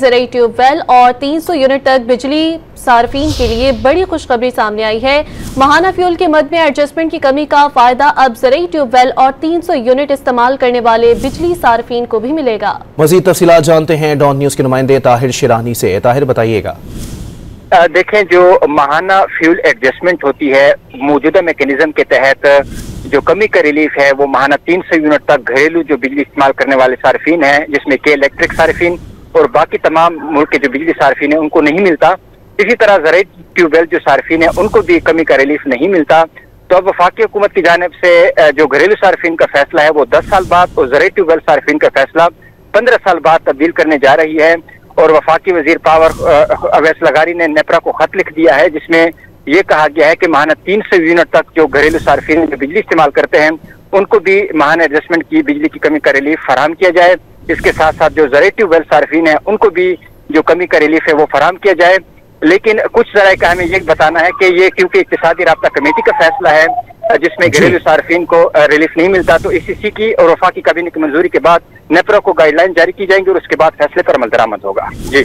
زرعی tube well اور 300 unit تک بجلی صارفین کے لیے بڑی خوشخبری سامنے آئی ہے۔ ماہانہ فیول کے مد میں ایڈجسٹمنٹ کی کمی کا فائدہ اب زرعی ٹیوب ویل اور 300 یونٹ استعمال کرنے والے بجلی صارفین کو بھی ملے گا۔ مزید تفصیلات جانتے ہیں ڈان نیوز کے نمائندے طاہر شیرانی سے۔ طاہر بتائیے گا۔ دیکھیں، جو ماہانہ فیول ایڈجسٹمنٹ ہوتی ہے موجودہ میکینزم کے تحت جو کمی کا ریلیف ہے وہ ماہانہ 300 یونٹ تک گھریلو جو بجلی استعمال کرنے والے صارفین ہیں، جس میں کہ الیکٹرک صارفین اور باقی تمام ملک کے جو بجلی صارفین ہیں ان کو نہیں ملتا۔ اسی طرح زرعی ٹیوب ویل جو صارفین ہیں ان کو بھی کمی کا ریلیف نہیں ملتا۔ تو اب وفاقی حکومت کی جانب سے جو گھریلو صارفین کا فیصلہ ہے وہ 10 سال بعد اور زرعی ٹیوب ویل صارفین کا فیصلہ 15 سال بعد تبدیل کرنے جا رہی ہے۔ اور وفاقی وزیر پاور اویس لغاری نے نیپرا کو خط لکھ دیا ہے جس میں یہ کہا گیا ہے کہ ماہانہ 300 یونٹ تک جو گھریلو صارفین جو بجلی استعمال کرتے ہیں ان کو بھی ماہانہ ایڈجسٹمنٹ کی بجلی کی کمی کا ریلیف فراہم کیا جائے۔ اس کے ساتھ ساتھ جو زرعی ٹیوب ویل صارفین ہیں ان کو بھی جو کمی کا ریلیف ہے وہ فراہم کیا جائے۔ لیکن کچھ ذرائع کا ہمیں یہ بتانا ہے کہ یہ کیونکہ اقتصادی رابطہ کمیٹی کا فیصلہ ہے جس میں گھریلو صارفین کو ریلیف نہیں ملتا، تو ای سی سی کی اور وفاقی کابینہ کی منظوری کے بعد نیپرا کو گائیڈ لائن جاری کی جائیں گی اور اس کے بعد فیصلے پر عمل درآمد ہوگا۔ جی